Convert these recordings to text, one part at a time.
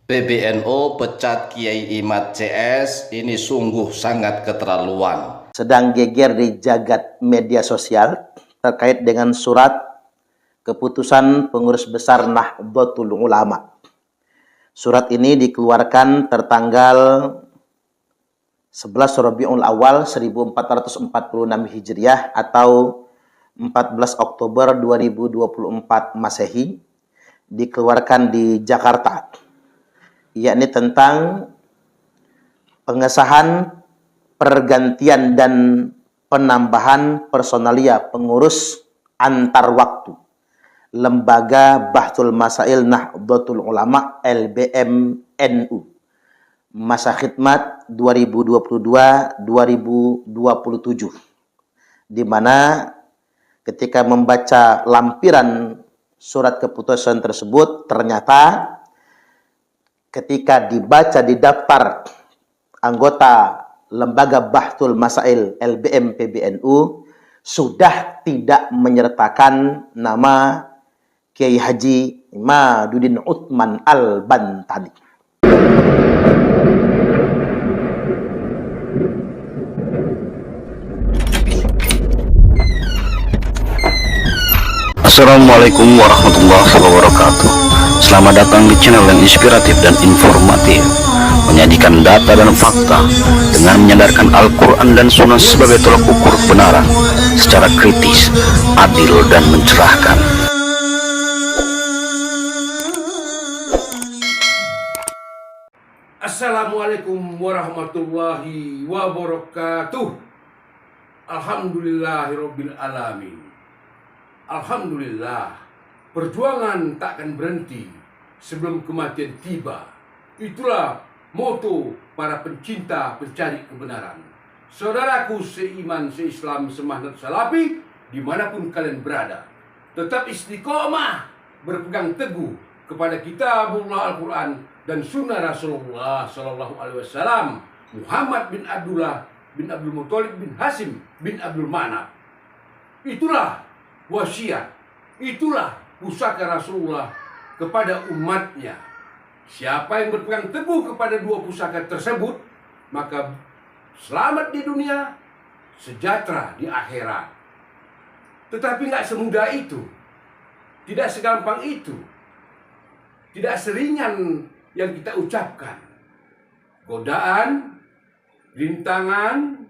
PBNU pecat Kiai Imad CS, ini sungguh sangat keterlaluan. Sedang geger di jagat media sosial terkait dengan surat keputusan pengurus besar Nahdlatul Ulama. Surat ini dikeluarkan tertanggal 11 Rabiul Awal 1446 Hijriah atau 14 Oktober 2024 Masehi, dikeluarkan di Jakarta, yakni tentang pengesahan pergantian dan penambahan personalia pengurus antar waktu Lembaga Bahthul Masail Nahdlatul Ulama LBM-NU masa khidmat 2022-2027, di mana ketika membaca lampiran surat keputusan tersebut, ternyata ketika dibaca di daftar anggota Lembaga Bahthul Masail LBM PBNU sudah tidak menyertakan nama Kiai Haji Imaduddin Utsman Al-Bantani. Assalamualaikum warahmatullahi wabarakatuh. Selamat datang di channel yang inspiratif dan informatif, menyajikan data dan fakta dengan menyandarkan Al-Quran dan Sunnah sebagai tolak ukur kebenaran secara kritis, adil, dan mencerahkan. Assalamualaikum warahmatullahi wabarakatuh. Alhamdulillahirabbil alamin. Alhamdulillah, perjuangan takkan berhenti sebelum kematian tiba. Itulah moto para pencinta pencari kebenaran. Saudaraku seiman, seislam, semandat salafi, dimanapun kalian berada, tetap istiqomah berpegang teguh kepada kitabullah Al-Quran dan sunnah Rasulullah Sallallahu Alaihi Wasallam, Muhammad bin Abdullah bin Abdul Muthalib bin Hasim bin Abdul Manaf. Itulah wasiat, itulah pusaka Rasulullah kepada umatnya. Siapa yang berpegang teguh kepada dua pusaka tersebut, maka selamat di dunia, sejahtera di akhirat. Tetapi nggak semudah itu, tidak segampang itu, tidak seringan yang kita ucapkan. Godaan, rintangan,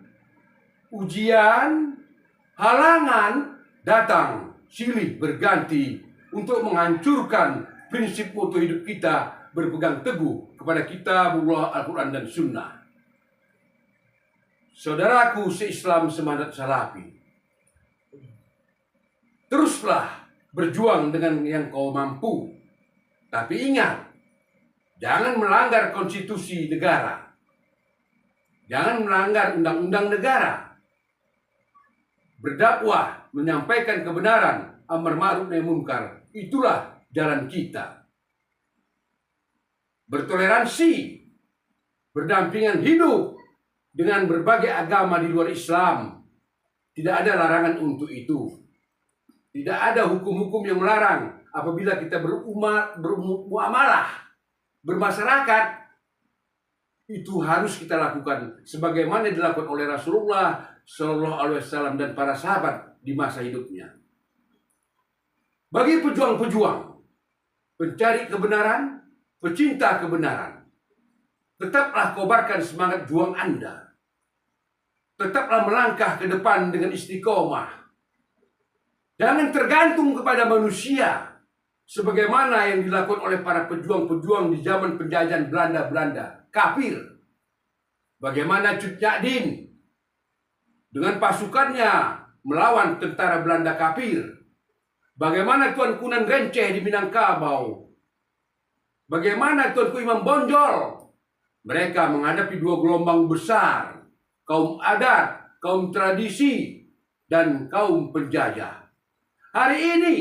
ujian, halangan datang silih berganti untuk menghancurkan prinsip moto hidup kita berpegang teguh kepada kitabullah Al-Quran dan Sunnah. Saudaraku seislam, semandat salafi, teruslah berjuang dengan yang kau mampu. Tapi ingat, jangan melanggar konstitusi negara, jangan melanggar undang-undang negara. Berdakwah, menyampaikan kebenaran, amar ma'ruf nahi munkar, itulah jalan kita. Bertoleransi, berdampingan hidup dengan berbagai agama di luar Islam, tidak ada larangan untuk itu. Tidak ada hukum-hukum yang melarang apabila kita bermuamalah, bermasyarakat. Itu harus kita lakukan sebagaimana dilakukan oleh Rasulullah Sallallahu Alaihi Wasallam dan para sahabat di masa hidupnya. Bagi pejuang-pejuang, pencari kebenaran, pecinta kebenaran, tetaplah kobarkan semangat juang Anda. Tetaplah melangkah ke depan dengan istiqomah. Jangan tergantung kepada manusia sebagaimana yang dilakukan oleh para pejuang-pejuang di zaman penjajahan Belanda kafir. Bagaimana Cut Nyak dengan pasukannya melawan tentara Belanda kafir. Bagaimana Tuan Kunan Renceh di Minangkabau. Bagaimana Tuanku Imam Bonjol. Mereka menghadapi dua gelombang besar, kaum adat, kaum tradisi, dan kaum penjajah. Hari ini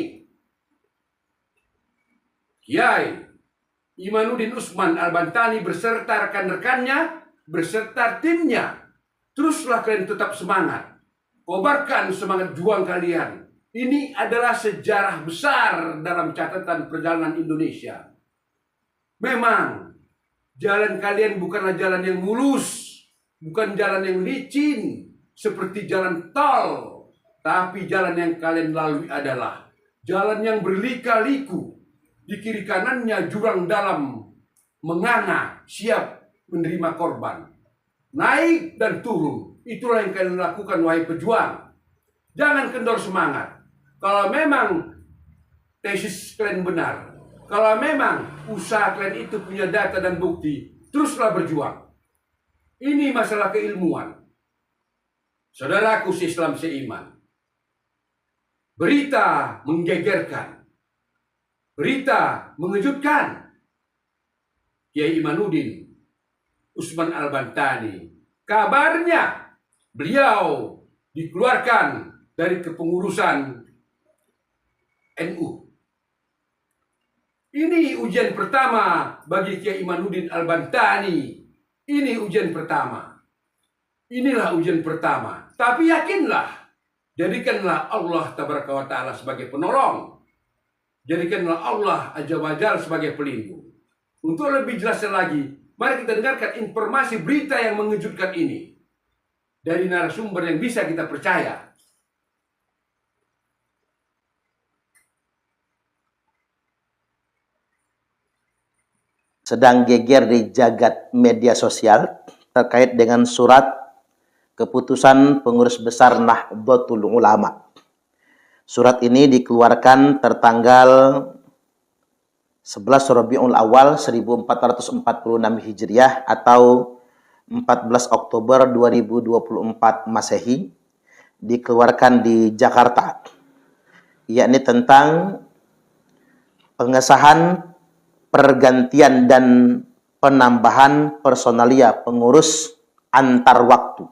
Kiai Imaduddin Utsman Al-Bantani beserta rekan-rekannya, beserta timnya, teruslah kalian tetap semangat. Kobarkan semangat juang kalian. Ini adalah sejarah besar dalam catatan perjalanan Indonesia. Memang Jalan kalian bukanlah jalan yang mulus, bukan jalan yang licin seperti jalan tol, tapi jalan yang kalian lalui adalah jalan yang berlika-liku. Di kiri kanannya jurang dalam menganga, siap menerima korban. Naik dan turun, itulah yang kalian lakukan, wahai pejuang. Jangan kendor semangat. Kalau memang tesis kalian benar, kalau memang usaha kalian itu punya data dan bukti, teruslah berjuang. Ini masalah keilmuan. Saudaraku se-Islam seiman, berita menggegerkan, berita mengejutkan. Kiai Imanuddin Usman Al-Bantani, kabarnya beliau dikeluarkan dari kepengurusan NU. Ini ujian pertama bagi Kiai Imanuddin Al-Bantani. Ini ujian pertama. Inilah ujian pertama. Tapi yakinlah, jadikanlah Allah Tabaraka wa Ta'ala sebagai penolong. Jadikanlah Allah Azza wa Jalla sebagai pelindung. Untuk lebih jelasnya lagi, mari kita dengarkan informasi berita yang mengejutkan ini dari narasumber yang bisa kita percaya. Sedang geger di jagat media sosial terkait dengan surat keputusan pengurus besar Nahdlatul Ulama. Surat ini dikeluarkan tertanggal 11 Rabiul Awal 1446 Hijriah atau 14 Oktober 2024 Masehi, dikeluarkan di Jakarta, yakni tentang pengesahan pergantian dan penambahan personalia pengurus antar waktu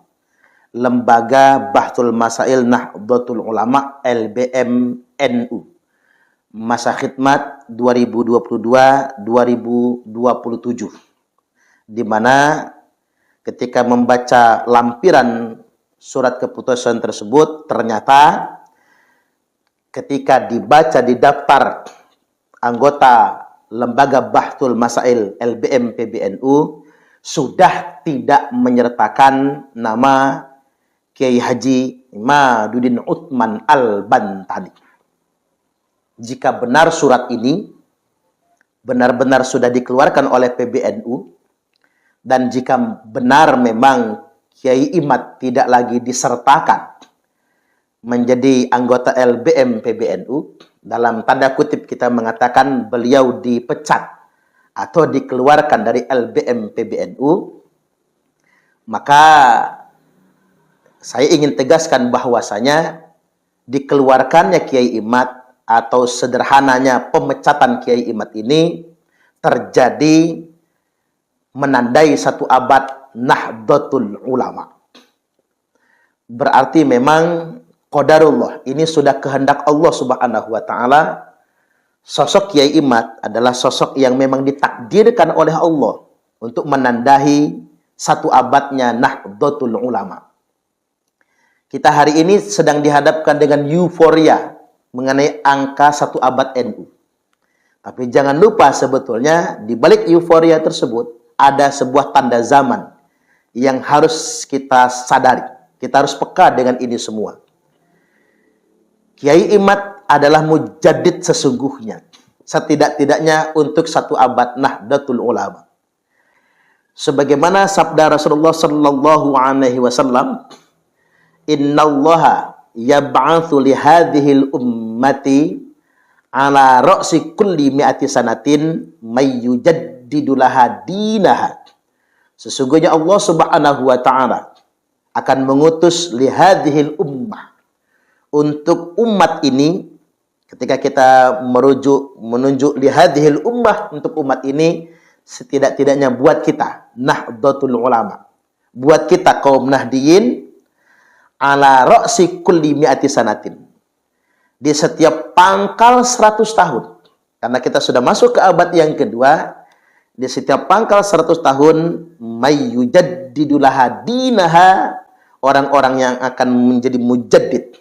Lembaga Bahthul Masail Nahdlatul Ulama LBM NU masa khidmat 2022-2027, di mana ketika membaca lampiran surat keputusan tersebut, ternyata ketika dibaca di daftar anggota Lembaga Bahthul Masail LBM PBNU sudah tidak menyertakan nama Kiai Haji Imaduddin Utsman Al-Bantani. Jika benar surat ini benar-benar sudah dikeluarkan oleh PBNU, dan jika benar memang Kiai Imad tidak lagi disertakan menjadi anggota LBM PBNU, dalam tanda kutip kita mengatakan beliau dipecat atau dikeluarkan dari LBM PBNU, maka saya ingin tegaskan bahwasanya dikeluarkannya Kiai Imad atau sederhananya pemecatan Kiai Imad ini terjadi menandai satu abad Nahdlatul Ulama. Berarti memang qadarullah, ini sudah kehendak Allah Subhanahu wa Ta'ala. Sosok Kiai Imad adalah sosok yang memang ditakdirkan oleh Allah untuk menandai satu abadnya Nahdlatul Ulama. Kita hari ini sedang dihadapkan dengan euforia mengenai angka satu abad NU. Tapi jangan lupa sebetulnya di balik euforia tersebut ada sebuah tanda zaman yang harus kita sadari. Kita harus peka dengan ini semua. Kiai Imad adalah mujaddid sesungguhnya, setidak-tidaknya untuk satu abad Nahdlatul Ulama. Sebagaimana sabda Rasulullah sallallahu alaihi wasallam, "Innallaha yab'atsu li hadhil ummati ala ra'si kulli mi'ati sanatin may yujaddidu laha dinaha." Sesungguhnya Allah Subhanahu wa Ta'ala akan mengutus li hadhil ummah, untuk umat ini. Ketika kita menunjuk li hadhil ummah, untuk umat ini, setidak-tidaknya buat kita Nahdlatul Ulama, buat kita kaum Nahdiyin, ala ra'si kulli mi'ati sanatin, di setiap pangkal 100 tahun. Karena kita sudah masuk ke abad yang kedua, di setiap pangkal 100 tahun, may yujaddidu laha dinaha, orang-orang yang akan menjadi mujaddid,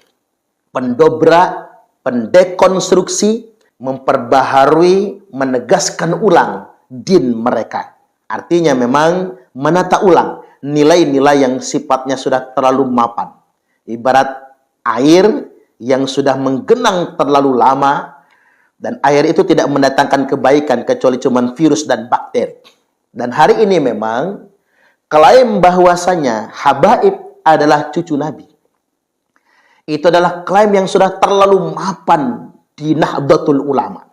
pendobrak, pendekonstruksi, memperbaharui, menegaskan ulang din mereka, Artinya memang menata ulang nilai-nilai yang sifatnya sudah terlalu mapan. Ibarat air yang sudah menggenang terlalu lama, dan air itu tidak mendatangkan kebaikan kecuali cuman virus dan bakteri. Dan hari ini memang klaim bahwasanya habaib adalah cucu Nabi. Itu adalah klaim yang sudah terlalu mapan di Nahdlatul Ulama.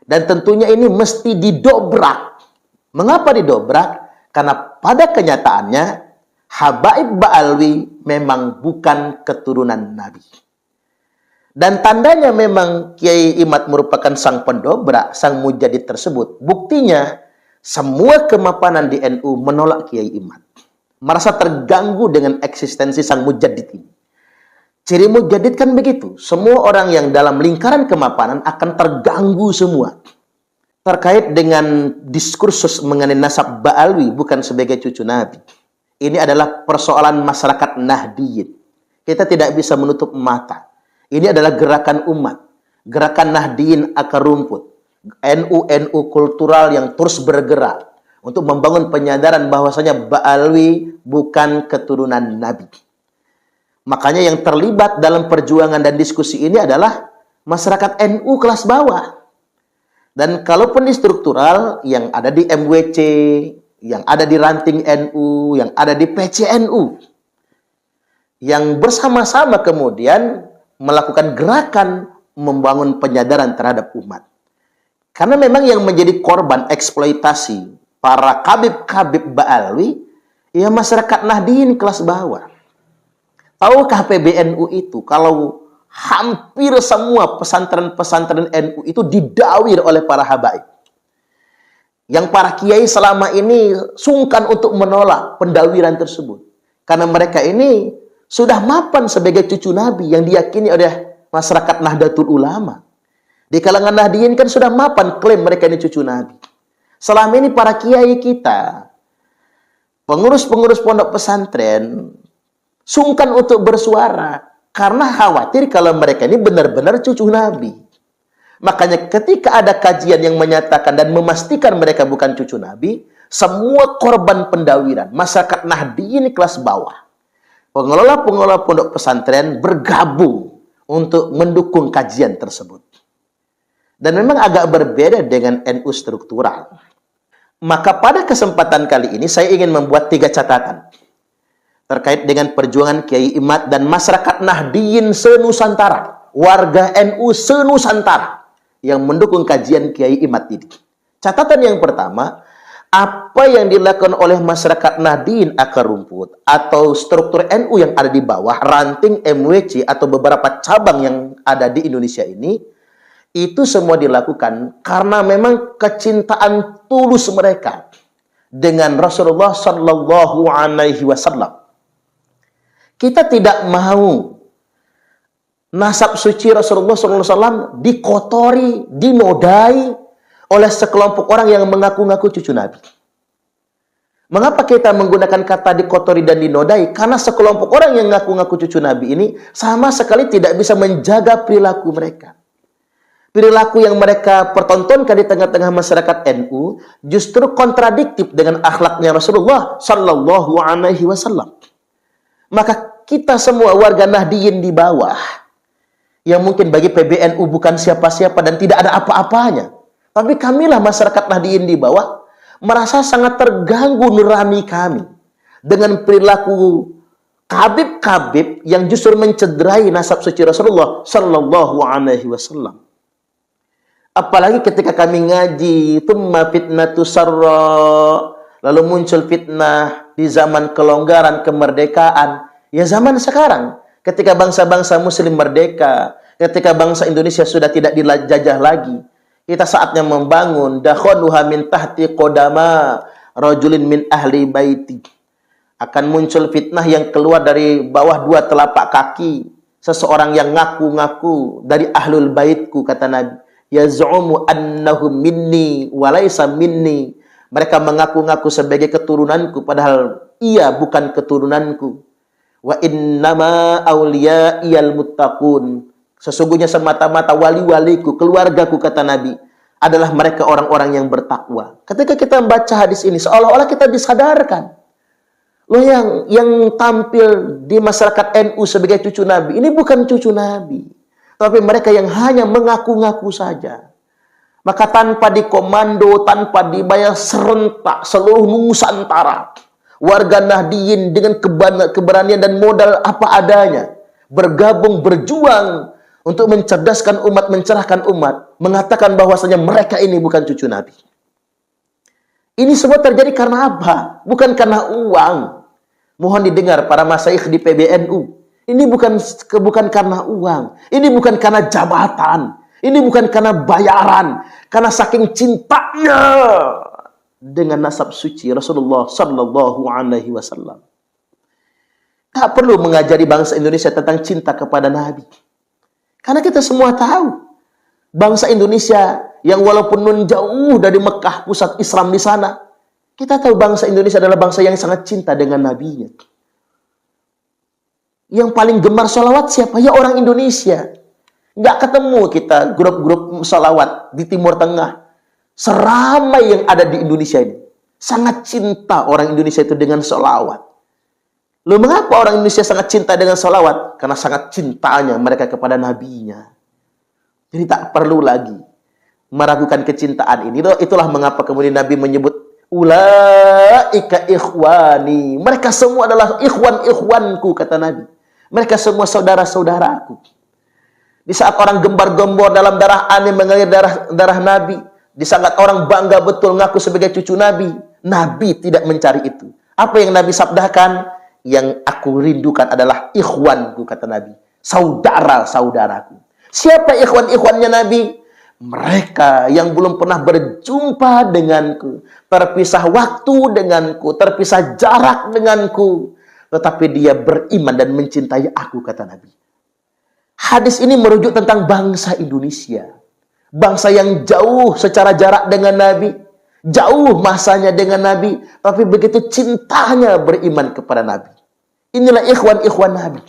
Dan tentunya ini mesti didobrak. Mengapa didobrak? Karena pada kenyataannya habaib Ba'alwi memang bukan keturunan Nabi. Dan tandanya memang Kiai Imad merupakan sang pendobrak, sang mujadid tersebut. Buktinya semua kemapanan di NU menolak Kiai Imad. Merasa terganggu dengan eksistensi sang mujadid ini. Ciri mujadid kan begitu. Semua orang yang dalam lingkaran kemapanan akan terganggu semua. Terkait dengan diskursus mengenai nasab Ba'alwi bukan sebagai cucu Nabi. Ini adalah persoalan masyarakat Nahdiyin. Kita tidak bisa menutup mata. Ini adalah gerakan umat. Gerakan Nahdiyin akar rumput. NU kultural yang terus bergerak untuk membangun penyadaran bahwasanya Ba'alwi bukan keturunan Nabi. Makanya yang terlibat dalam perjuangan dan diskusi ini adalah masyarakat NU kelas bawah. Dan kalaupun di struktural, yang ada di MWC, yang ada di ranting NU, yang ada di PCNU, yang bersama-sama kemudian melakukan gerakan membangun penyadaran terhadap umat. Karena memang yang menjadi korban eksploitasi para kabib-kabib Ba'alwi, ya masyarakat Nahdiyin kelas bawah. Tahukah PBNU itu kalau hampir semua pesantren-pesantren NU itu didawir oleh para habaib. Yang para kiai selama ini sungkan untuk menolak pendawiran tersebut. Karena mereka ini sudah mapan sebagai cucu Nabi yang diyakini oleh masyarakat Nahdlatul Ulama. Di kalangan Nahdiyin kan sudah mapan klaim mereka ini cucu Nabi. Selama ini para kiai kita, pengurus-pengurus pondok pesantren, sungkan untuk bersuara karena khawatir kalau mereka ini benar-benar cucu Nabi. Makanya ketika ada kajian yang menyatakan dan memastikan mereka bukan cucu Nabi, semua korban pendawiran, masyarakat Nahdiyin kelas bawah, pengelola-pengelola pondok pesantren bergabung untuk mendukung kajian tersebut. Dan memang agak berbeda dengan NU struktural. Maka pada kesempatan kali ini saya ingin membuat 3 catatan terkait dengan perjuangan Kiai Imad dan masyarakat Nahdiyin se-Nusantara, warga NU se-Nusantara yang mendukung kajian Kiai Imad ini. Catatan yang pertama, apa yang dilakukan oleh masyarakat Nahdiyin akar rumput atau struktur NU yang ada di bawah, ranting MWC atau beberapa cabang yang ada di Indonesia ini, itu semua dilakukan karena memang kecintaan tulus mereka dengan Rasulullah Sallallahu Alaihi Wasallam. Kita tidak mau nasab suci Rasulullah SAW dikotori, dinodai oleh sekelompok orang yang mengaku-ngaku cucu Nabi. Mengapa kita menggunakan kata dikotori dan dinodai? Karena sekelompok orang yang mengaku-ngaku cucu Nabi ini sama sekali tidak bisa menjaga perilaku mereka. Perilaku yang mereka pertontonkan di tengah-tengah masyarakat NU justru kontradiktif dengan akhlaknya Rasulullah Sallallahu Alaihi Wasallam. Maka kita semua warga Nahdiyin di bawah, yang mungkin bagi PBNU bukan siapa-siapa dan tidak ada apa-apanya, tapi kamilah masyarakat Nahdiyin di bawah merasa sangat terganggu nurani kami dengan perilaku kabib-kabib yang justru mencederai nasab suci Rasulullah Sallallahu Alaihi Wasallam. Apalagi ketika kami ngaji, tumma fitnatu sarra, lalu muncul fitnah di zaman kelonggaran, kemerdekaan. Ya zaman sekarang, ketika bangsa-bangsa muslim merdeka, ketika bangsa Indonesia sudah tidak dijajah lagi, kita saatnya membangun dakhanuha min tahti qodama rajulin min ahli baiti. Akan muncul fitnah yang keluar dari bawah 2 telapak kaki seseorang yang ngaku-ngaku dari ahlul baitku, kata Nabi. Yaz'umu annahum minni walaysa minni. Mereka mengaku-ngaku sebagai keturunanku padahal ia bukan keturunanku. Wa innama awliya'iyal muttaqun. Sesungguhnya semata-mata wali-waliku, keluargaku, kata Nabi, adalah mereka orang-orang yang bertakwa. Ketika kita membaca hadis ini, seolah-olah kita disadarkan. Loh, yang tampil di masyarakat NU sebagai cucu Nabi, ini bukan cucu Nabi. Tapi mereka yang hanya mengaku-ngaku saja. Maka tanpa dikomando, tanpa dibayar serentak seluruh Nusantara, warga Nahdiyin dengan keberanian dan modal apa adanya, bergabung, berjuang untuk mencerdaskan umat, mencerahkan umat, mengatakan bahwasanya mereka ini bukan cucu Nabi. Ini semua terjadi karena apa? Bukan karena uang. Mohon didengar para masyayikh di PBNU. Ini bukan karena uang. Ini bukan karena jabatan. Ini bukan karena bayaran, karena saking cintanya dengan nasab suci Rasulullah Sallallahu Alaihi Wasallam. Tak perlu mengajari bangsa Indonesia tentang cinta kepada Nabi, karena kita semua tahu bangsa Indonesia yang walaupun nun jauh dari Mekah pusat Islam di sana, kita tahu bangsa Indonesia adalah bangsa yang sangat cinta dengan Nabi-Nya. Yang paling gemar sholawat siapa? Ya orang Indonesia. Nggak ketemu kita grup-grup salawat di Timur Tengah seramai yang ada di Indonesia ini. Sangat cinta orang Indonesia itu dengan salawat. Loh, mengapa orang Indonesia sangat cinta dengan salawat? Karena sangat cintanya mereka kepada nabinya. Jadi tak perlu lagi meragukan kecintaan ini. Itulah mengapa kemudian Nabi menyebut ulaika ikhwani. Mereka semua adalah ikhwan-ikhwanku, kata Nabi. Mereka semua saudara-saudaraku. Di saat orang gembar-gembor dalam darah aneh mengalir darah Nabi, di saat orang bangga betul ngaku sebagai cucu Nabi, Nabi tidak mencari itu. Apa yang Nabi sabdakan? Yang aku rindukan adalah ikhwanku, kata Nabi. Saudara-saudaraku. Siapa ikhwan-ikhwannya Nabi? Mereka yang belum pernah berjumpa denganku, terpisah waktu denganku, terpisah jarak denganku, tetapi dia beriman dan mencintai aku, kata Nabi. Hadis ini merujuk tentang bangsa Indonesia. Bangsa yang jauh secara jarak dengan Nabi. Jauh masanya dengan Nabi. Tapi begitu cintanya beriman kepada Nabi. Inilah ikhwan-ikhwan Nabi.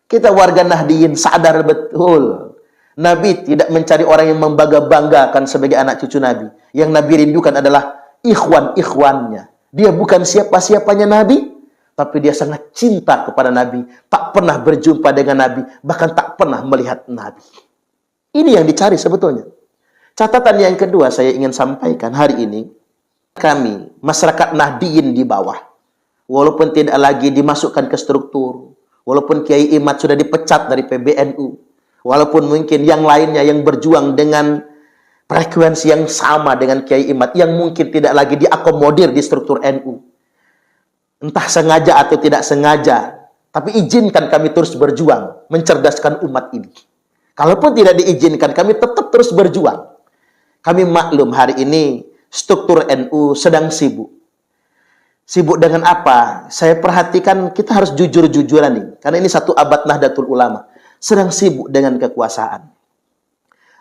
Kita warga Nahdiyin sadar betul. Nabi tidak mencari orang yang membangga-banggakan sebagai anak cucu Nabi. Yang Nabi rindukan adalah ikhwan-ikhwannya. Dia bukan siapa-siapanya Nabi. Tapi dia sangat cinta kepada Nabi. Tak pernah berjumpa dengan Nabi. Bahkan tak pernah melihat Nabi. Ini yang dicari sebetulnya. Catatan yang kedua saya ingin sampaikan hari ini. Kami, masyarakat Nahdiyin di bawah. Walaupun tidak lagi dimasukkan ke struktur. Walaupun Kiai Imad sudah dipecat dari PBNU. Walaupun mungkin yang lainnya yang berjuang dengan frekuensi yang sama dengan Kiai Imad. Yang mungkin tidak lagi diakomodir di struktur NU. Entah sengaja atau tidak sengaja, tapi izinkan kami terus berjuang, mencerdaskan umat ini. Kalaupun tidak diizinkan, kami tetap terus berjuang. Kami maklum hari ini, struktur NU sedang sibuk. Sibuk dengan apa? Saya perhatikan kita harus jujur-jujuran nih, karena ini satu abad Nahdlatul Ulama. Sedang sibuk dengan kekuasaan.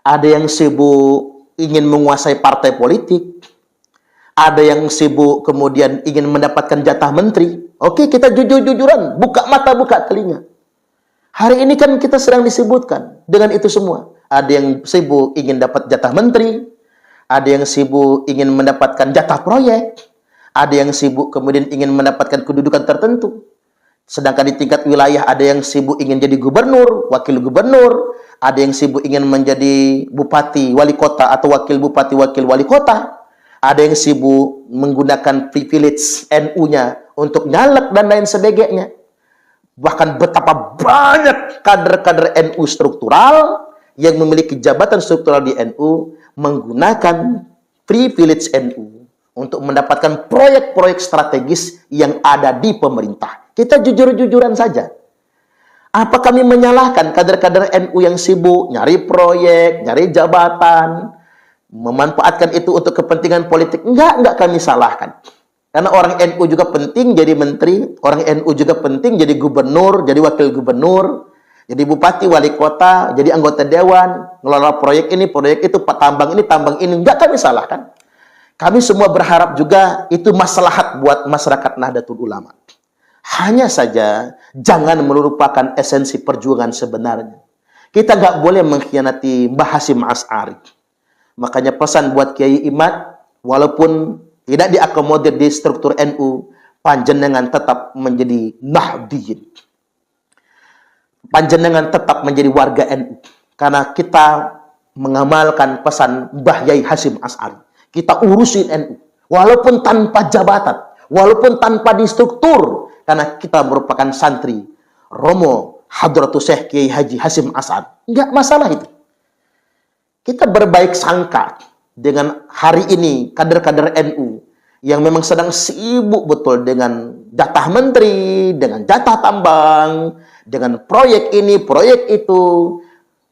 Ada yang sibuk ingin menguasai partai politik. Ada yang sibuk kemudian ingin mendapatkan jatah menteri. Oke, kita jujur-jujuran. Buka mata, buka telinga. Hari ini kan kita sedang disebutkan dengan itu semua. Ada yang sibuk ingin dapat jatah menteri. Ada yang sibuk ingin mendapatkan jatah proyek. Ada yang sibuk kemudian ingin mendapatkan kedudukan tertentu. Sedangkan di tingkat wilayah ada yang sibuk ingin jadi gubernur, wakil gubernur. Ada yang sibuk ingin menjadi bupati, wali kota, atau wakil bupati, wakil wali kota. Ada yang sibuk menggunakan privilege NU-nya untuk nyalek dan lain sebagainya. Bahkan betapa banyak kader-kader NU struktural yang memiliki jabatan struktural di NU menggunakan privilege NU untuk mendapatkan proyek-proyek strategis yang ada di pemerintah. Kita jujur-jujuran saja. Apa kami menyalahkan kader-kader NU yang sibuk nyari proyek, nyari jabatan, memanfaatkan itu untuk kepentingan politik? Enggak kami salahkan. Karena orang NU juga penting jadi menteri, orang NU juga penting jadi gubernur, jadi wakil gubernur, jadi bupati, wali kota, jadi anggota dewan, ngelola proyek ini, proyek itu, tambang ini. Enggak kami salahkan. Kami semua berharap juga itu maslahat buat masyarakat Nahdlatul Ulama. Hanya saja jangan melupakan esensi perjuangan sebenarnya. Kita nggak boleh mengkhianati Mbah Hasyim Asy'ari. Makanya pesan buat Kiai Imad, walaupun tidak diakomodir di struktur NU, panjenengan tetap menjadi Nahdiyin. Panjenengan tetap menjadi warga NU. Karena kita mengamalkan pesan Mbah Yai Hasyim Asy'ari. Kita urusin NU. Walaupun tanpa jabatan, walaupun tanpa di struktur. Karena kita merupakan santri Romo Hadratus Syekh Kiai Haji Hasyim Asy'ari. Enggak masalah itu. Kita berbaik sangka dengan hari ini kader-kader NU yang memang sedang sibuk betul dengan jatah menteri, dengan jatah tambang, dengan proyek ini, proyek itu,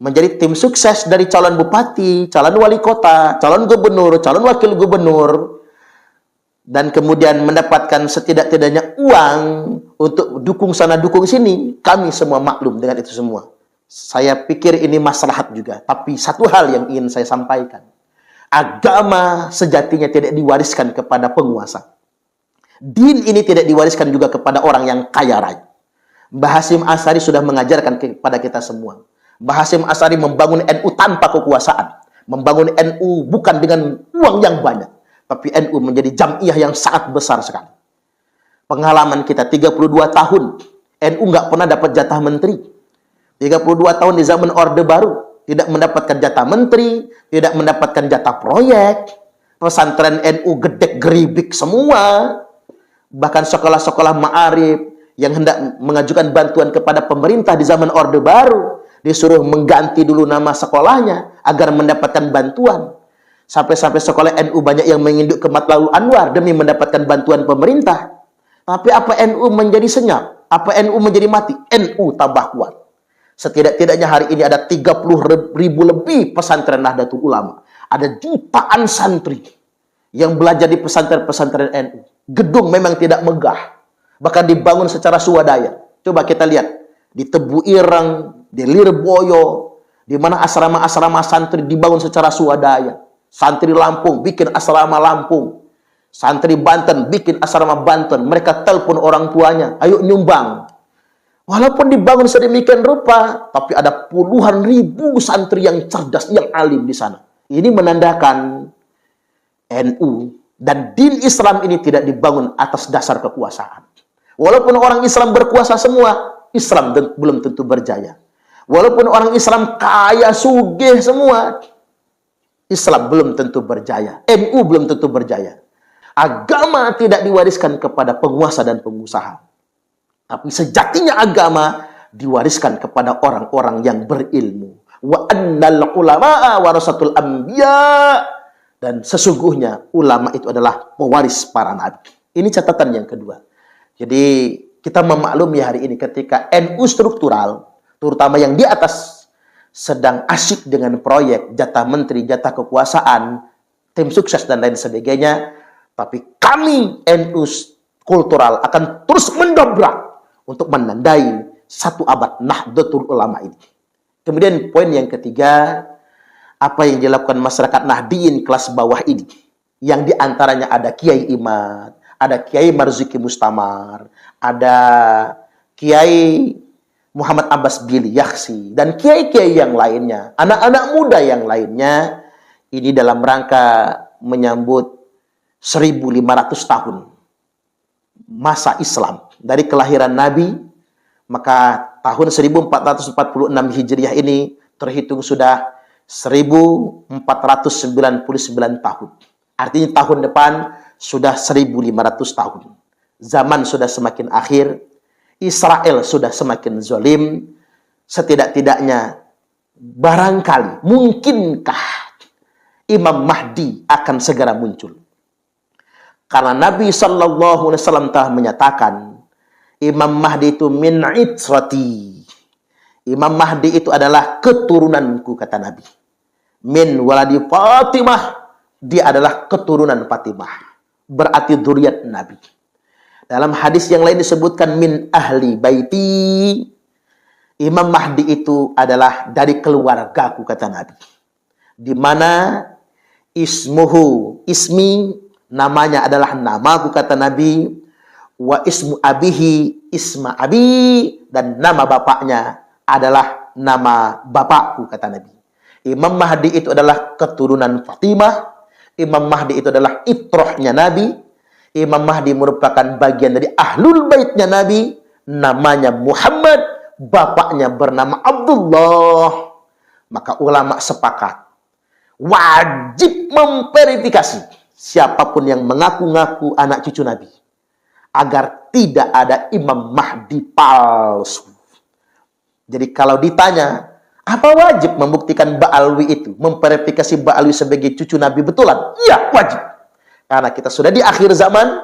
menjadi tim sukses dari calon bupati, calon wali kota, calon gubernur, calon wakil gubernur, dan kemudian mendapatkan setidak-tidaknya uang untuk dukung sana, dukung sini. Kami semua maklum dengan itu semua. Saya pikir ini maslahat juga. Tapi satu hal yang ingin saya sampaikan. Agama sejatinya tidak diwariskan kepada penguasa. Din ini tidak diwariskan juga kepada orang yang kaya raya. Mbah Hasyim Asy'ari sudah mengajarkan kepada kita semua. Mbah Hasyim Asy'ari membangun NU tanpa kekuasaan. Membangun NU bukan dengan uang yang banyak. Tapi NU menjadi jamiah yang sangat besar sekali. Pengalaman kita 32 tahun. NU nggak pernah dapat jatah menteri. 32 tahun di zaman Orde Baru. Tidak mendapatkan jatah menteri. Tidak mendapatkan jatah proyek. Pesantren NU gedek geribik semua. Bahkan sekolah-sekolah ma'arif yang hendak mengajukan bantuan kepada pemerintah di zaman Orde Baru. Disuruh mengganti dulu nama sekolahnya agar mendapatkan bantuan. Sampai-sampai sekolah NU banyak yang menginduk ke Matlaul Anwar demi mendapatkan bantuan pemerintah. Tapi apa NU menjadi senyap? Apa NU menjadi mati? NU tambah kuat. Setidak-tidaknya hari ini ada 30.000 lebih pesantren Nahdlatul Ulama. Ada jutaan santri yang belajar di pesantren-pesantren NU. Gedung memang tidak megah. Bahkan dibangun secara swadaya. Coba kita lihat. Di Tebu Ireng, di Lirboyo, di mana asrama-asrama santri dibangun secara swadaya. Santri Lampung bikin asrama Lampung. Santri Banten bikin asrama Banten. Mereka telepon orang tuanya, ayo nyumbang. Walaupun dibangun sedemikian rupa, tapi ada puluhan ribu santri yang cerdas, yang alim di sana. Ini menandakan NU dan din Islam ini tidak dibangun atas dasar kekuasaan. Walaupun orang Islam berkuasa semua, Islam belum tentu berjaya. Walaupun orang Islam kaya, sugih semua, Islam belum tentu berjaya. NU belum tentu berjaya. Agama tidak diwariskan kepada penguasa dan pengusaha. Tapi sejatinya agama diwariskan kepada orang-orang yang berilmu. Wa annal ulama'a warasatul anbiya. Dan sesungguhnya ulama itu adalah pewaris para nabi. Ini catatan yang kedua. Jadi kita memaklumi hari ini ketika NU struktural, terutama yang di atas, sedang asyik dengan proyek, jatah menteri, jatah kekuasaan, tim sukses dan lain sebagainya. Tapi kami NU kultural akan terus mendobrak untuk menandai satu abad Nahdlatul Ulama ini. Kemudian poin yang ketiga, apa yang dilakukan masyarakat Nahdiyin kelas bawah ini. Yang diantaranya ada Kiai Imad, ada Kiai Marzuki Mustamar, ada Kiai Muhammad Abbas Bili Yaksi, dan kiai-kiai yang lainnya, anak-anak muda yang lainnya, ini dalam rangka menyambut 1500 tahun masa Islam. Dari kelahiran Nabi, maka tahun 1446 Hijriah ini terhitung sudah 1499 tahun. Artinya tahun depan sudah 1500 tahun. Zaman sudah semakin akhir, Israel sudah semakin zalim. Setidak-tidaknya barangkali, mungkinkah Imam Mahdi akan segera muncul? Karena Nabi SAW telah menyatakan Imam Mahdi itu min itrati. Imam Mahdi itu adalah keturunanku, kata Nabi. Min waladi Fatimah. Dia adalah keturunan Fatimah. Berarti dzurriyyat Nabi. Dalam hadis yang lain disebutkan min ahli baiti. Imam Mahdi itu adalah dari keluargaku, kata Nabi. Di mana ismi, namanya adalah namaku, kata Nabi. Wa ismu abihi isma abi, dan nama bapaknya adalah nama bapakku, kata Nabi. Imam Mahdi itu adalah keturunan Fatimah. Imam Mahdi itu adalah itrohnya Nabi. Imam Mahdi merupakan bagian dari ahlul baitnya Nabi. Namanya Muhammad, bapaknya bernama Abdullah. Maka ulama sepakat, wajib memverifikasi siapapun yang mengaku-ngaku anak cucu Nabi, agar tidak ada Imam Mahdi palsu. Jadi kalau ditanya, apa wajib membuktikan Ba'alwi itu, memverifikasi Ba'alwi sebagai cucu Nabi betulan? Iya, wajib. Karena kita sudah di akhir zaman,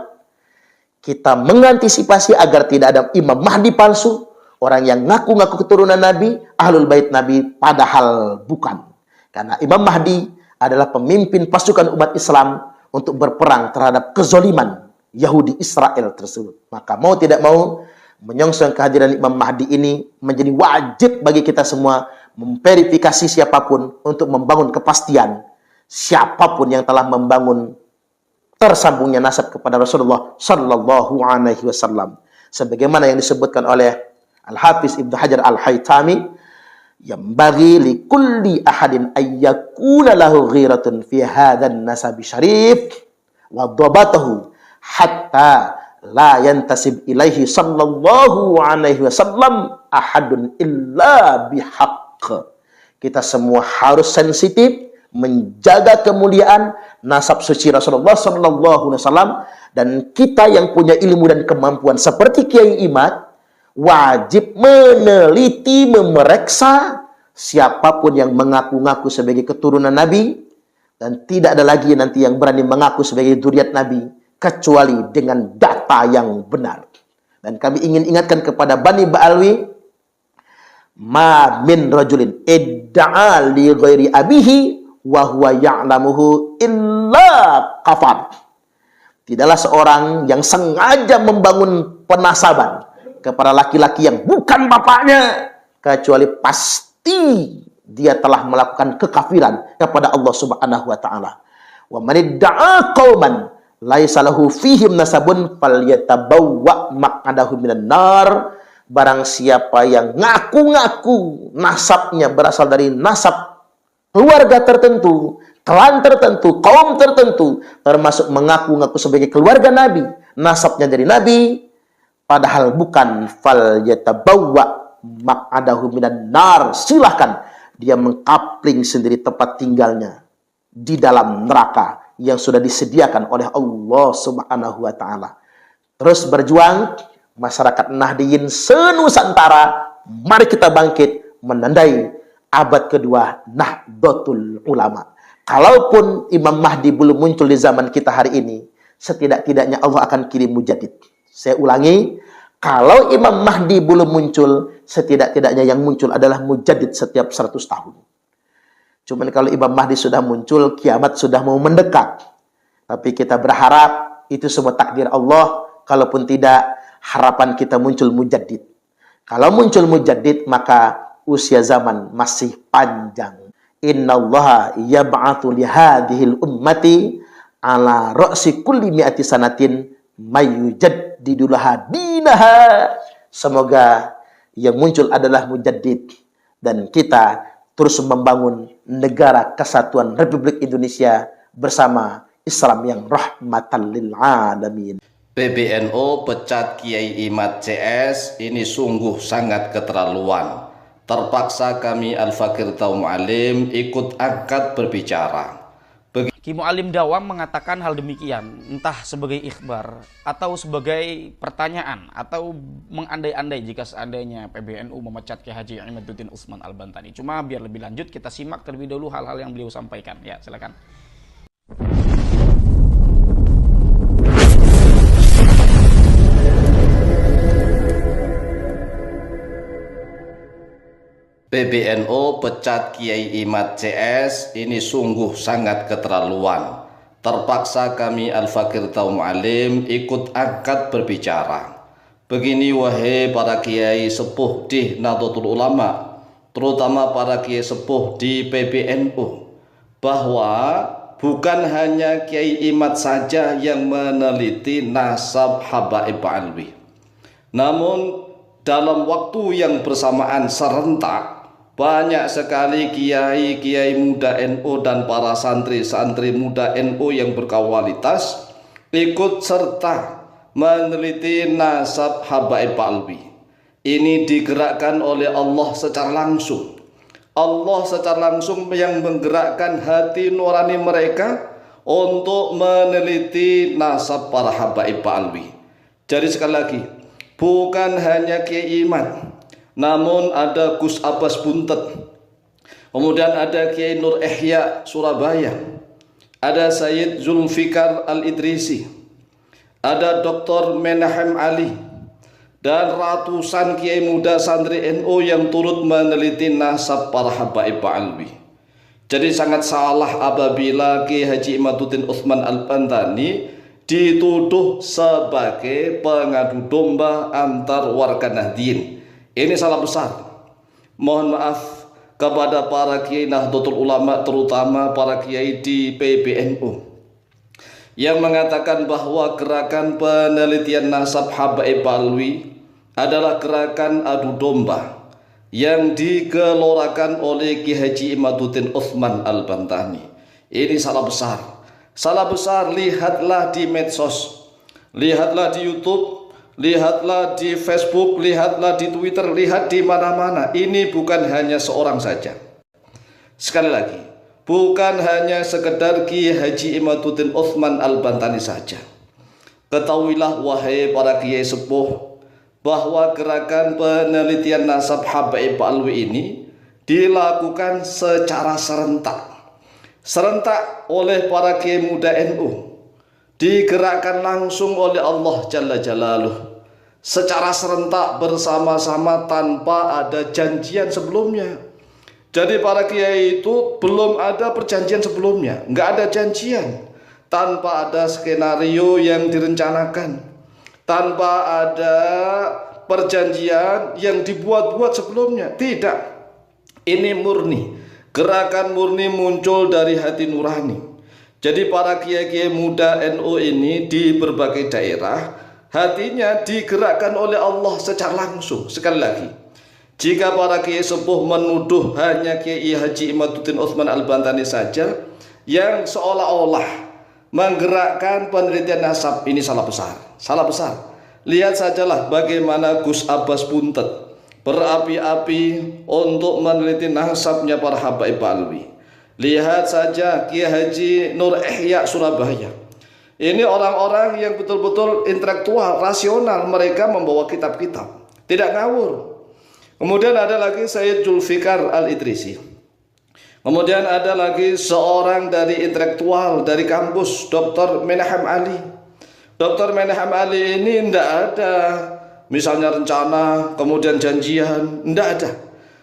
kita mengantisipasi agar tidak ada Imam Mahdi palsu, orang yang ngaku-ngaku keturunan Nabi, ahlul bait Nabi, padahal bukan. Karena Imam Mahdi adalah pemimpin pasukan umat Islam untuk berperang terhadap kezoliman Yahudi Israel tersebut. Maka mau tidak mau, menyongsong kehadiran Imam Mahdi ini menjadi wajib bagi kita semua memverifikasi siapapun untuk membangun kepastian siapapun yang telah membangun tersambungnya nasab kepada Rasulullah Sallallahu Alaihi Wasallam. Sebagaimana yang disebutkan oleh Al-Hafiz Ibnu Hajar Al-Haytami, yang bagi li kulli ahadin ayyakuna lahu ghiratun fi hadzal nasabi syarif wa dhabatahu hatta la yantasib ilaihi sallallahu alaihi wasallam ahadun illa bihaq. Kita semua harus sensitif menjaga kemuliaan nasab suci Rasulullah sallallahu alaihi wasallam, dan kita yang punya ilmu dan kemampuan seperti Kiai Imad wajib meneliti, memeriksa siapapun yang mengaku-ngaku sebagai keturunan Nabi, dan tidak ada lagi nanti yang berani mengaku sebagai zuriat Nabi kecuali dengan data yang benar. Dan kami ingin ingatkan kepada Bani Ba'alwi, ma min rajulin idda'a li ghairi abihi wa huwa ya'lamuhu illa kafar. Tidaklah seorang yang sengaja membangun penasaban kepada laki-laki yang bukan bapaknya, kecuali pasti dia telah melakukan kekafiran kepada Allah Subhanahu wa taala. Wa man idda'a qauman laisa lahu fihim nasabun falyatabawwa maq'adahu minan nar. Barang siapa yang ngaku-ngaku nasabnya berasal dari nasab keluarga tertentu, klan tertentu, kaum tertentu, termasuk mengaku-ngaku sebagai keluarga Nabi, nasabnya dari Nabi, padahal bukan, fal yatabawwa maq'adahu minan nar, silahkan dia mengkapling sendiri tempat tinggalnya di dalam neraka yang sudah disediakan oleh Allah Subhanahu wa taala. Terus berjuang masyarakat Nahdiyin senusantara, mari kita bangkit menandai abad kedua Nahdlatul Ulama. Kalaupun Imam Mahdi belum muncul di zaman kita hari ini, setidak-tidaknya Allah akan kirim mujaddid. Saya ulangi, kalau Imam Mahdi belum muncul, setidak-tidaknya yang muncul adalah mujaddid setiap 100 tahun. Cuman kalau Imam Mahdi sudah muncul, kiamat sudah mau mendekat. Tapi kita berharap itu semua takdir Allah. Kalaupun tidak, harapan kita muncul mujaddid. Kalau muncul mujaddid, maka usia zaman masih panjang. Innallaha yab'atsu li hadhil ummati ala ra'si kulli mi'ati sanatin mayyujaddidulaha dinaha. Semoga yang muncul adalah mujaddid, dan kita terus membangun negara kesatuan Republik Indonesia bersama Islam yang rahmatan lil alamin. PBNU pecat Kiai Imad CS ini sungguh sangat keterlaluan. Terpaksa kami Al-Fakir Taum Alim ikut angkat berbicara. Ki Mu'alim Dawam mengatakan hal demikian, entah sebagai ikhbar atau sebagai pertanyaan atau mengandai-andai jika seandainya PBNU memecat Kiai Haji Imaduddin Utsman Al-Bantani. Cuma biar lebih lanjut kita simak terlebih dahulu hal-hal yang beliau sampaikan. Ya, silakan. PBNU pecat Kiai Imad CS ini sungguh sangat keterlaluan. Terpaksa kami Al-Fakir Taum Alim ikut angkat berbicara. Begini wahai para kiai sepuh di Nahdlatul Ulama, terutama para kiai sepuh di PBNU, bahwa bukan hanya Kiai Imad saja yang meneliti nasab Habaib Ba'alwi. Namun dalam waktu yang bersamaan serentak, banyak sekali kiai-kiai muda NU dan para santri-santri muda NU yang berkualitas ikut serta meneliti nasab Habaib Alwi. Ini digerakkan oleh Allah secara langsung. Allah secara langsung yang menggerakkan hati nurani mereka untuk meneliti nasab para Habaib Alwi. Jadi sekali lagi, bukan hanya Kiai Imat, namun ada Gus Abbas Buntet, kemudian ada Kiai Nur Ihya Surabaya, ada Sayyid Zulfikar Al-Idrisi, ada Dr. Menahem Ali, dan ratusan kiai muda santri NU yang turut meneliti nasab para Habaib Alwi. Jadi sangat salah apabila Kiai Haji Imaduddin Utsman Al-Bantani dituduh sebagai pengadu domba antar warga Nahdliyin. Ini salah besar. Mohon maaf kepada para kiai Nahdlatul Ulama, terutama para kiai di PBNU yang mengatakan bahwa gerakan penelitian nasab Habaib Alwi adalah gerakan adu domba yang digelorakan oleh Kiai Haji Imaduddin Utsman Al-Bantani. Ini salah besar. Salah besar. Lihatlah di medsos, lihatlah di YouTube, lihatlah di Facebook, lihatlah di Twitter, lihat di mana-mana. Ini bukan hanya seorang saja. Sekali lagi, bukan hanya sekedar Kiai Haji Imaduddin Utsman Al-Bantani saja. Ketahuilah wahai para kiai sepuh, bahwa gerakan penelitian nasab Habaib Alwi ini dilakukan secara serentak oleh para kiai muda NU, digerakkan langsung oleh Allah Jalla Jalaluh secara serentak bersama-sama tanpa ada janjian sebelumnya. Jadi para kiai itu belum ada perjanjian sebelumnya, nggak ada janjian, tanpa ada skenario yang direncanakan, tanpa ada perjanjian yang dibuat-buat sebelumnya. Tidak, ini murni, gerakan murni muncul dari hati nurani. Jadi para kiai-kiai muda NU ini di berbagai daerah, hatinya digerakkan oleh Allah secara langsung. Sekali lagi, jika para kiai sepuh menuduh hanya Kiai Haji Imaduddin Utsman Al-Bantani saja yang seolah-olah menggerakkan penelitian nasab, ini salah besar. Salah besar. Lihat sajalah bagaimana Gus Abbas Buntet berapi-api untuk meneliti nasabnya para Habaib Alwi. Lihat saja Kiai Haji Nur Ihya Surabaya. Ini orang-orang yang betul-betul intelektual, rasional. Mereka membawa kitab-kitab, tidak ngawur. Kemudian ada lagi Sayyid Zulfikar Al-Idrisi. Kemudian ada lagi seorang dari intelektual dari kampus, Dr. Menahem Ali. Dr. Menahem Ali ini tidak ada misalnya rencana, kemudian janjian, tidak ada.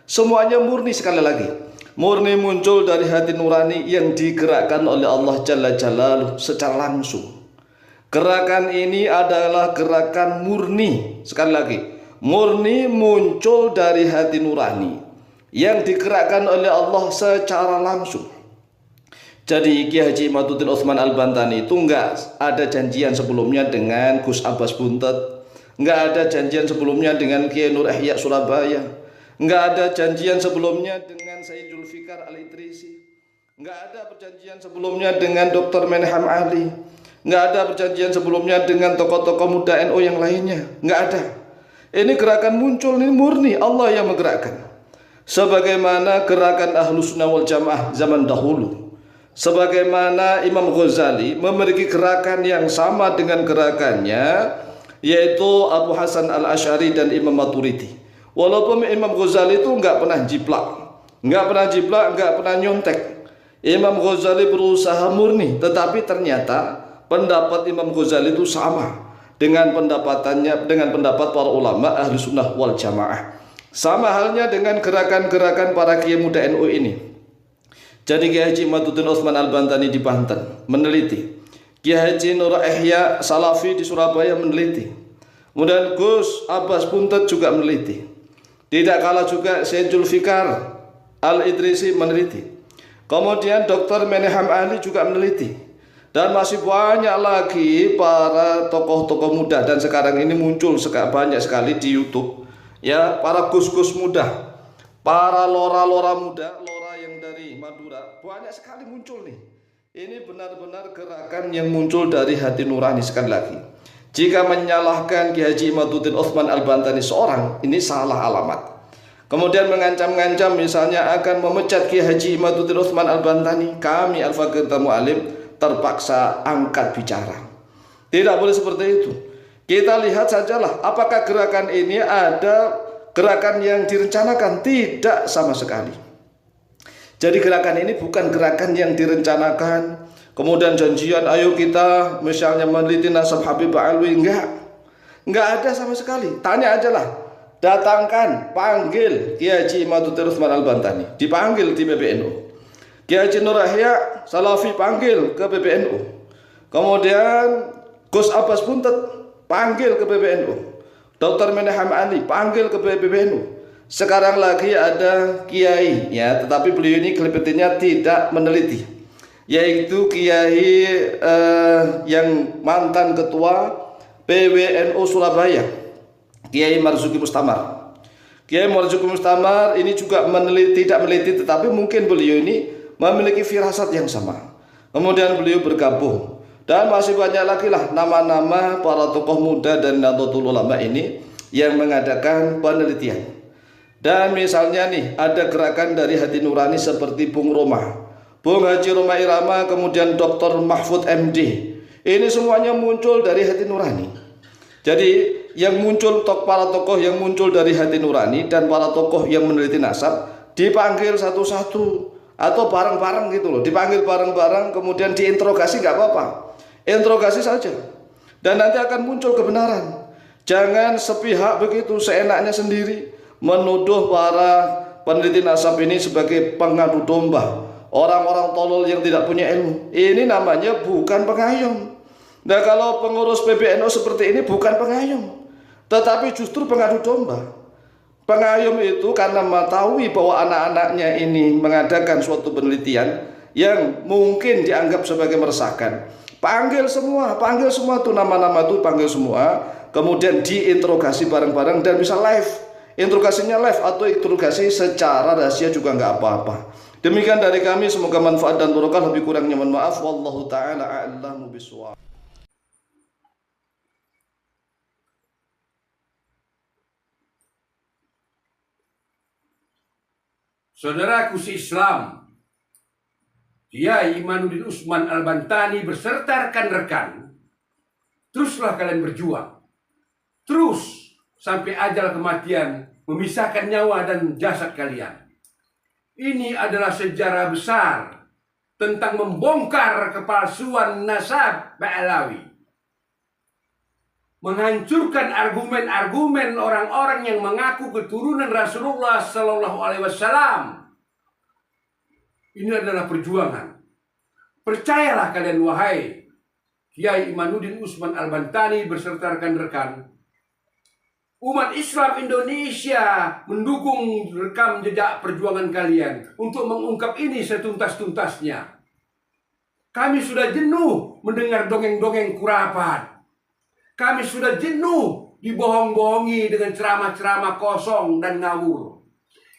Semuanya murni, sekali lagi, murni muncul dari hati nurani yang digerakkan oleh Allah Jalla Jalaluh secara langsung. Gerakan ini adalah gerakan murni, sekali lagi, murni muncul dari hati nurani yang digerakkan oleh Allah secara langsung. Jadi Kiai Haji Imaduddin Utsman Al-Bantani itu enggak ada janjian sebelumnya dengan Gus Abbas Buntet, enggak ada janjian sebelumnya dengan Kiai Nur Ihya Surabaya, enggak ada janjian sebelumnya dengan Sayyid Zulfikar Al-Idrisi, enggak ada perjanjian sebelumnya dengan Dr. Menahem Ali, enggak ada perjanjian sebelumnya dengan tokoh-tokoh muda NU yang lainnya, enggak ada. Ini gerakan muncul, ini murni Allah yang menggerakkan. Sebagaimana gerakan Ahlus Sunnah wal Jamaah zaman dahulu, sebagaimana Imam Ghazali memiliki gerakan yang sama dengan gerakannya, yaitu Abu Hasan Al-Asy'ari dan Imam Maturidi. Walaupun Imam Ghazali itu nggak pernah jiplak, nggak pernah nyontek. Imam Ghazali berusaha murni, tetapi ternyata pendapat Imam Ghazali itu sama dengan pendapat para ulama Ahlus Sunnah wal Jamaah. Sama halnya dengan gerakan-gerakan para kiai muda NU ini. Jadi Kiai Haji Imaduddin Utsman Al-Bantani di Banten meneliti, Kiai Haji Nur Ihya Salafi di Surabaya meneliti, kemudian Gus Abbas Buntet juga meneliti. Tidak kalah juga Sayyid Zulfikar Al-Idrisi meneliti, kemudian Dr. Menahem Ali juga meneliti, dan masih banyak lagi para tokoh-tokoh muda. Dan sekarang ini muncul banyak sekali di YouTube, ya, para gus-gus muda, para lora-lora muda, lora yang dari Madura, banyak sekali muncul nih. Ini benar-benar gerakan yang muncul dari hati nurani. Sekali lagi, jika menyalahkan Ki Haji Imaduddin Utsman Al-Bantani seorang, ini salah alamat. Kemudian mengancam-ngancam misalnya akan memecat Ki Haji Imaduddin Utsman Al-Bantani, kami Al-Fakir Tamu Alim terpaksa angkat bicara. Tidak boleh seperti itu. Kita lihat sajalah apakah gerakan ini ada gerakan yang direncanakan. Tidak sama sekali. Jadi gerakan ini bukan gerakan yang direncanakan, kemudian janjian ayo kita misalnya meneliti nasab Habib Alwi. Enggak ada sama sekali. Tanya aja lah, datangkan, panggil Ki Haji Imaduddin Utsman Al-Bantani, dipanggil di PBNU. Ki Haji Nur Yahya Salafi panggil ke PBNU. Kemudian Gus Abbas Buntet panggil ke PBNU. Dr. Menahem Ali panggil ke PBNU. Sekarang lagi ada kiai ya, tetapi beliau ini kelebihannya tidak meneliti, yaitu kiai yang mantan ketua PWNU Surabaya, Kiai Marzuki Mustamar. Kiai Marzuki Mustamar ini juga tidak meneliti, tetapi mungkin beliau ini memiliki firasat yang sama. Kemudian beliau bergabung, dan masih banyak lagi lah nama-nama para tokoh muda dan Nahdlatul Ulama ini yang mengadakan penelitian. Dan misalnya nih ada gerakan dari hati nurani seperti Bung Roma, Bung Haji Roma Irama, kemudian Dr. Mahfud MD. Ini semuanya muncul dari hati nurani. Jadi yang muncul para tokoh yang muncul dari hati nurani dan para tokoh yang meneliti nasab dipanggil satu-satu atau bareng-bareng gitu loh. Dipanggil bareng-bareng kemudian diinterogasi, nggak apa-apa. Interogasi saja. Dan nanti akan muncul kebenaran. Jangan sepihak begitu, seenaknya sendiri menuduh para peneliti nasab ini sebagai pengadu domba, orang-orang tolol yang tidak punya ilmu. Ini namanya bukan pengayom. Nah, kalau pengurus PBNU seperti ini bukan pengayom, tetapi justru pengadu domba. Pengayom itu karena mengetahui bahwa anak-anaknya ini mengadakan suatu penelitian yang mungkin dianggap sebagai meresahkan. Panggil semua tuh nama-nama tuh, panggil semua, kemudian diinterogasi bareng-bareng dan bisa live. Interogasinya live atau interogasi secara rahasia juga nggak apa-apa. Demikian dari kami, semoga manfaat dan barokah. Lebih kurangnya mohon maaf. Wallahu taala a'lamu bishawab. Saudaraku se-Islam, Kiai Imaduddin Utsman Al-Bantani beserta rekan-rekan, teruslah kalian berjuang. Terus sampai ajal kematian memisahkan nyawa dan jasad kalian. Ini adalah sejarah besar tentang membongkar kepalsuan nasab Ba'alawi. Menghancurkan argumen-argumen orang-orang yang mengaku keturunan Rasulullah Sallallahu Alaihi Wasallam. Ini adalah perjuangan. Percayalah kalian wahai Kiai Imaduddin Utsman Al-Bantani beserta rekan-rekan, umat Islam Indonesia mendukung rekam jejak perjuangan kalian untuk mengungkap ini setuntas-tuntasnya. Kami sudah jenuh mendengar dongeng-dongeng kurapat. Kami sudah jenuh dibohong-bohongi dengan ceramah-ceramah kosong dan ngawur.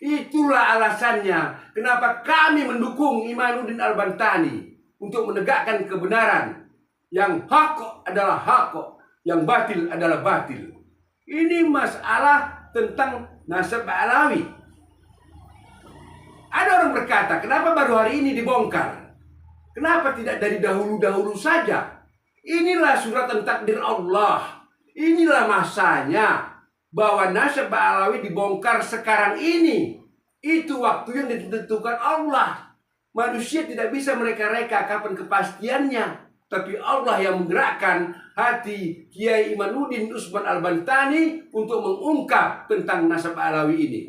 Itulah alasannya kenapa kami mendukung Imaduddin Al-Bantani untuk menegakkan kebenaran. Yang hak adalah hak, yang batil adalah batil. Ini masalah tentang nasab Ba'alawi. Ada orang berkata, kenapa baru hari ini dibongkar? Kenapa tidak dari dahulu-dahulu saja? Inilah suratan takdir Allah. Inilah masanya bahwa nasab Ba'alawi dibongkar sekarang ini. Itu waktu yang ditentukan Allah. Manusia tidak bisa mereka-reka kapan kepastiannya. Tapi Allah yang menggerakkan hati Kiai Imaduddin Utsman Al-Bantani untuk mengungkap tentang nasab Ba'alawi ini.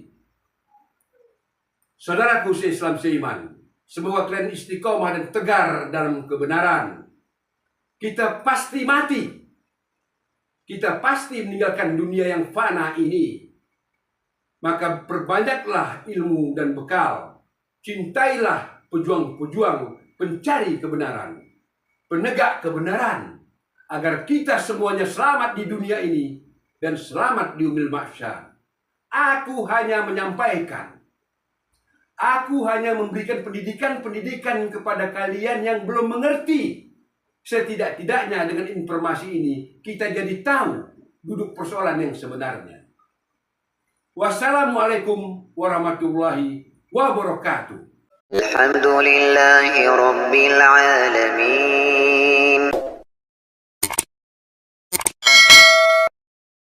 Saudaraku se-Islam seiman, semoga kalian istiqomah dan tegar dalam kebenaran. Kita pasti mati. Kita pasti meninggalkan dunia yang fana ini. Maka perbanyaklah ilmu dan bekal. Cintailah pejuang-pejuang pencari kebenaran, penegak kebenaran, agar kita semuanya selamat di dunia ini dan selamat di yaumil mahsyar. Aku hanya menyampaikan Aku hanya memberikan pendidikan-pendidikan kepada kalian yang belum mengerti. Setidak-tidaknya dengan informasi ini, kita jadi tahu duduk persoalan yang sebenarnya. Wassalamualaikum warahmatullahi wabarakatuh. Alhamdulillahi Rabbil Alamin.